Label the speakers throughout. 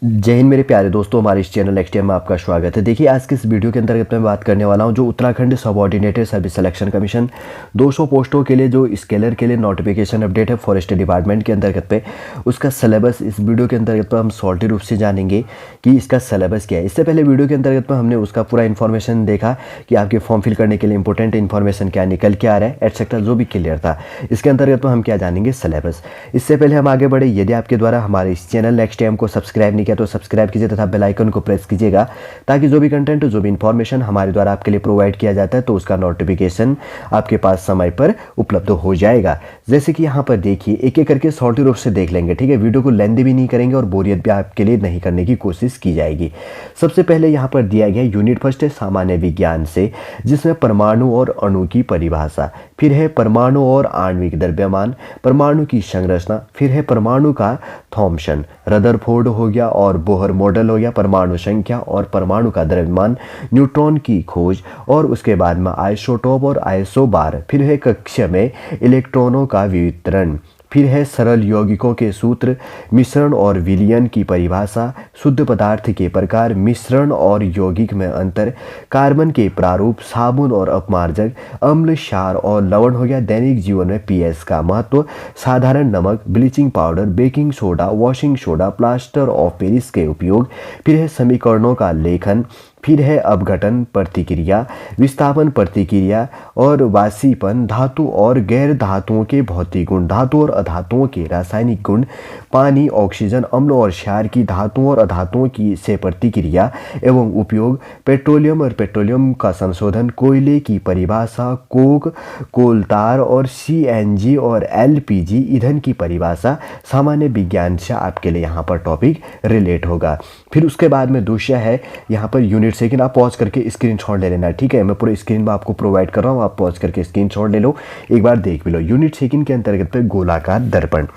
Speaker 1: जय हिंद मेरे प्यारे दोस्तों, हमारे इस चैनल एक्सटीएम में आपका स्वागत है। देखिए, आज की इस वीडियो के अंतर्गत मैं बात करने वाला हूं जो Uttarakhand subordinated service selection commission 200 पोस्टों के लिए जो स्केलर के लिए नोटिफिकेशन अपडेट है फॉरेस्ट डिपार्टमेंट के अंतर्गत पे, उसका सिलेबस इस वीडियो के अंतर्गत पर हम सॉर्टी रूप से जानेंगे कि इसका सिलेबस क्या है। इससे पहले वीडियो के अंतर्गत पर हमने उसका पूरा इन्फॉर्मेशन देखा कि आपके फॉर्म फिल करने के लिए इंपॉर्टेंट इन्फॉर्मेशन क्या निकल के आ रहा है एटसेट्रा, जो भी क्लियर था। इसके अंतर्गत पर हम क्या जानेंगे, सिलेबस। इससे पहले हम आगे बढ़े, यदि आपके द्वारा हमारे इस चैनल एक्सटीएम को सब्सक्राइब नहीं किया तो सब्सक्राइब कीजिए तथा बेल आइकन को प्रेस कीजिएगा, ताकि जो भी कंटेंट, जो भी इंफॉर्मेशन हमारे द्वारा आपके लिए प्रोवाइड किया जाता है तो उसका नोटिफिकेशन आपके पास समय पर उपलब्ध हो जाएगा। जैसे कि यहाँ पर देखिए, एक एक करके सॉर्टी रूप से देख लेंगे, ठीक है। वीडियो को लेंथी भी नहीं करेंगे और बोरियत भी आपके लिए नहीं करने की कोशिश की जाएगी। सबसे पहले यहाँ पर दिया गया यूनिट फर्स्ट है सामान्य विज्ञान से, जिसमें परमाणु और अणु की परिभाषा, फिर है परमाणु और आणविक द्रव्यमान, परमाणु की संरचना, फिर है परमाणु का थॉम्सन रदरफोर्ड हो गया और बोहर मॉडल हो गया, परमाणु संख्या और परमाणु का द्रव्यमान, न्यूट्रॉन की खोज, और उसके बाद में आइसोटोप और आइसोबार, फिर है कक्षा में इलेक्ट्रॉनों का वितरण, फिर है सरल यौगिकों के सूत्र, मिश्रण और विलयन की परिभाषा, शुद्ध पदार्थ के प्रकार, मिश्रण और यौगिक में अंतर, कार्बन के प्रारूप, साबुन और अपमार्जक, अम्ल, क्षार और लवण हो गया, दैनिक जीवन में पीएच का महत्व, साधारण नमक, bleaching powder, baking soda, washing soda, plaster of Paris के उपयोग, फिर है समीकरणों का लेखन, फिर है अपघटन प्रतिक्रिया, विस्थापन प्रतिक्रिया और वाष्पीकरण, धातु और गैर धातुओं के भौतिक गुण, धातु और अधातुओं के रासायनिक गुण, पानी, ऑक्सीजन, अम्ल और क्षार की धातुओं और अधातुओं की से प्रतिक्रिया एवं उपयोग, पेट्रोलियम और पेट्रोलियम का संशोधन, कोयले की परिभाषा, कोक, कोलतार और सीएनजी और एलपीजी ईंधन की परिभाषा, सामान्य विज्ञान से आपके लिए यहाँ पर टॉपिक रिलेट होगा। फिर उसके बाद में दूसरा है यहाँ पर यूनिट सेकंड। आप पॉज करके स्क्रीनशॉट ले लेना, ठीक है। मैं पूरे स्क्रीन में आपको प्रोवाइड कर रहा हूँ, आप पॉज करके स्क्रीनशॉट ले लो, एक बार देख भी लो। यूनिट सेकंड के अंतर्गत पे गोलाकार दर्पण,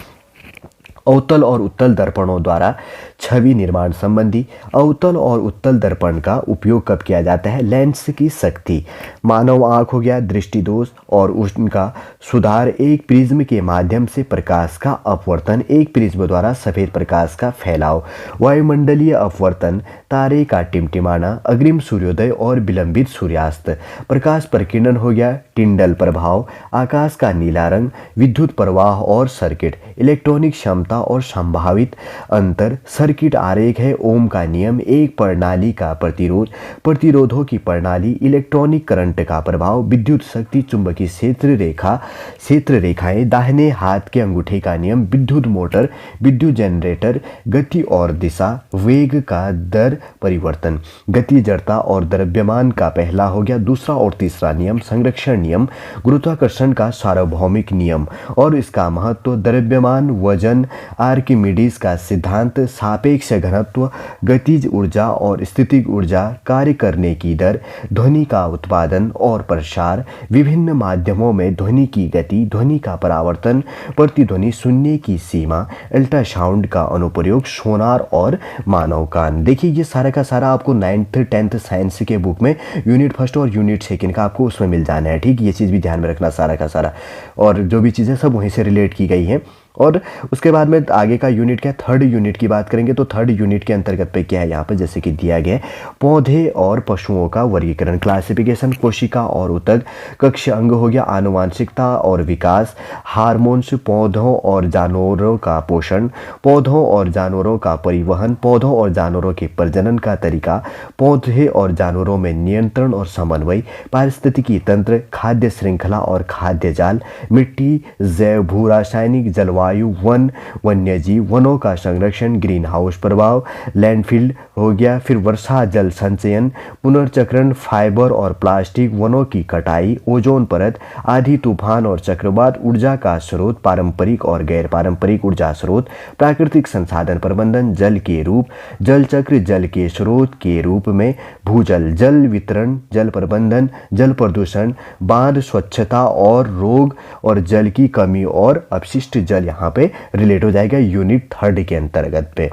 Speaker 1: अवतल और उत्तल दर्पणों द्वारा छवि निर्माण संबंधी। अवतल और उत्तल दर्पण का उपयोग कब किया जाता है? लेंस की शक्ति, मानव आंख हो गया, दृष्टि दोष और उनका सुधार, एक प्रिज्म के माध्यम से प्रकाश का अपवर्तन, एक प्रिज्म द्वारा सफेद प्रकाश का फैलाव, वायुमंडलीय अपवर्तन, तारे का टिमटिमाना, अग्रिम सूर्योदय और विलंबित सूर्यास्त, प्रकाश प्रकीर्णन हो गया, टिंडल प्रभाव, आकाश का नीला रंग, विद्युत प्रवाह और सर्किट, इलेक्ट्रॉनिक क्षमता और संभावित अंतर, सर्किट आरेख है, ओम का नियम, एक प्रणाली का प्रतिरोध, प्रतिरोधों की प्रणाली, इलेक्ट्रॉनिक करंट का प्रभाव, विद्युत शक्ति, चुंबकीय क्षेत्र रेखाएं, दाहिने हाथ के अंगूठे का नियम, विद्युत मोटर, विद्युत जनरेटर, गति और दिशा, वेग का दर परिवर्तन, गति, जड़ता और द्रव्यमान का पहला हो गया, दूसरा और तीसरा नियम, संरक्षण नियम, गुरुत्वाकर्षण का सार्वभौमिक नियम और इसका महत्व, द्रव्यमान, वजन, आर्किमिडीज का सिद्धांत, सापेक्ष घनत्व, गतिज ऊर्जा और स्थितिज ऊर्जा, कार्य करने की दर, ध्वनि का उत्पादन और प्रसार, विभिन्न माध्यमों में ध्वनि की गति, ध्वनि का परावर्तन, प्रतिध्वनि सुनने की सीमा, अल्ट्रासाउंड का अनुप्रयोग, सोनार और मानव कान। देखिए, ये सारा का सारा आपको 9th 10th साइंस के बुक में यूनिट फर्स्ट और यूनिट सेकंड का आपको उसमें मिल जाना है, ठीक। ये चीज़ भी ध्यान में रखना सारा का सारा, और जो भी चीज़ें सब वहीं से रिलेट की गई हैं। और उसके बाद में आगे का यूनिट क्या है, थर्ड यूनिट की बात करेंगे तो थर्ड यूनिट के अंतर्गत पे क्या है यहाँ पर, जैसे कि दिया गया है, पौधे और पशुओं का वर्गीकरण, क्लासिफिकेशन, कोशिका और उतक, कक्ष अंग हो गया, आनुवांशिकता और विकास, हार्मोन्स, पौधों और जानवरों का पोषण, पौधों और जानवरों का परिवहन, पौधों और जानवरों के प्रजनन का तरीका, पौधे और जानवरों में नियंत्रण और समन्वय, पारिस्थितिकी तंत्र, खाद्य श्रृंखला और खाद्य जाल, मिट्टी, जैव भू रासायनिक, जलवायु, वन, वन्यजीव, वनों का संरक्षण, ग्रीन हाउस प्रभाव, लैंडफिल हो गया, फिर वर्षा जल संचयन, पुनर्चक्रण, फाइबर और प्लास्टिक, वनों की कटाई, ओजोन परत, आधी तूफान और चक्रवात, ऊर्जा का स्रोत, पारंपरिक और गैर पारंपरिक ऊर्जा स्रोत, प्राकृतिक संसाधन प्रबंधन, जल के रूप, जल चक्र, जल के स्रोत के रूप में, भूजल, जल वितरण, जल प्रबंधन, जल प्रदूषण, बांध, स्वच्छता और रोग, और जल की कमी और अपशिष्ट जल यहाँ पे रिलेट हो जाएगा यूनिट थर्ड के अंतर्गत पे।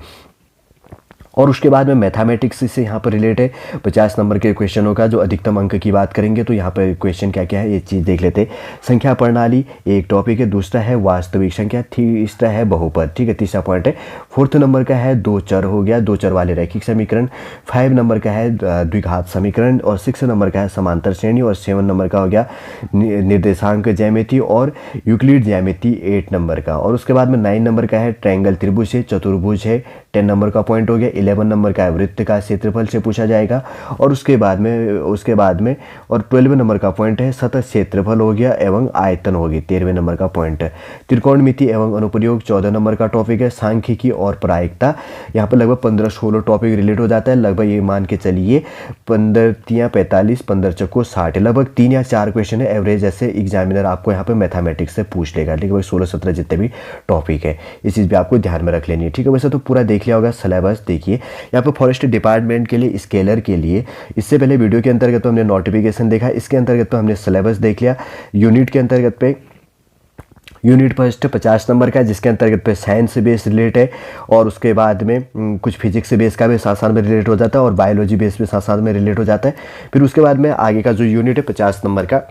Speaker 1: और उसके बाद में मैथमेटिक्स से यहाँ पर रिलेट है 50 नंबर के क्वेश्चनों का जो अधिकतम अंक की बात करेंगे। तो यहाँ पर क्वेश्चन क्या क्या है ये चीज़ देख लेते हैं। संख्या प्रणाली एक टॉपिक है, दूसरा है वास्तविक संख्या, तीसरा है बहुपद, ठीक है, तीसरा पॉइंट है। फोर्थ नंबर का है दो चर हो गया, दो चर वाले रैखिक समीकरण। 5 नंबर का है द्विघात समीकरण और 6 नंबर का है समांतर श्रेणी और 7 नंबर का हो गया निर्देशांक ज्यामिति और यूक्लिड ज्यामिति 8 नंबर का। और उसके बाद में 9 नंबर का है ट्रायंगल त्रिभुज है, चतुर्भुज है, 10 नंबर का पॉइंट हो गया। 11 नंबर का है वृत्त का क्षेत्रफल से पूछा जाएगा। और उसके बाद में और 12 नंबर का पॉइंट है सतह क्षेत्रफल हो गया एवं आयतन होगी, 13वें नंबर का पॉइंट है। त्रिकोणमिति एवं अनुप्रयोग 14 नंबर का टॉपिक है। सांख्यिकी और प्रायिकता यहाँ पर लगभग 15-16 टॉपिक रिलेट हो जाता है। लगभग ये मान के चलिए 15 तियाँ 45, 15 चक्को 60, लगभग 3 या 4 क्वेश्चन है एवरेज ऐसे एग्जामिनर आपको यहाँ पे मैथमेटिक्स से पूछ लेगा। ठीक है भाई, 16-17 जितने भी टॉपिक है इस चीज़ भी आपको ध्यान में रख लेनी है। ठीक है, वैसे तो पूरा देख लिया होगा सिलेबस। देखिए यहाँ पे फॉरेस्ट डिपार्टमेंट के लिए स्केलर के लिए इससे पहले वीडियो के अंतर्गत तो हमने नोटिफिकेशन देखा, इसके अंतर्गत तो हमने सिलेबस देख लिया। यूनिट के अंतर्गत पे यूनिट फर्स्ट 50 नंबर का है जिसके अंतर्गत पे साइंस से बेस रिलेट है और उसके बाद में कुछ फिजिक्स से बेस का भी साथ साथ में रिलेट हो जाता है और बायोलॉजी बेस भी साथ साथ में रिलेट हो जाता है। फिर उसके बाद में आगे का जो यूनिट है 50 नंबर का,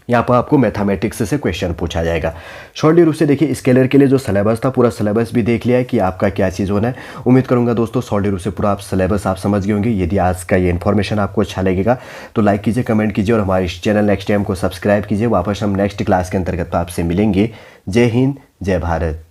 Speaker 1: यहाँ पर आपको मैथमेटिक्स से क्वेश्चन पूछा जाएगा। शॉर्टली रूप से देखिए स्केलर के लिए जो सिलेबस था पूरा सिलेबस भी देख लिया है कि आपका क्या चीज़ होना है। उम्मीद करूंगा दोस्तों शॉर्टली रूप से पूरा आप सिलेबस आप समझ गए होंगे। यदि आज का ये इन्फॉर्मेशन आपको अच्छा लगेगा तो लाइक कीजिए, कमेंट कीजिए और हमारे इस चैनल नेक्स्ट टाइम को सब्सक्राइब कीजिए। वापस हम नेक्स्ट क्लास के अंतर्गत तो आपसे मिलेंगे। जय हिंद, जय भारत।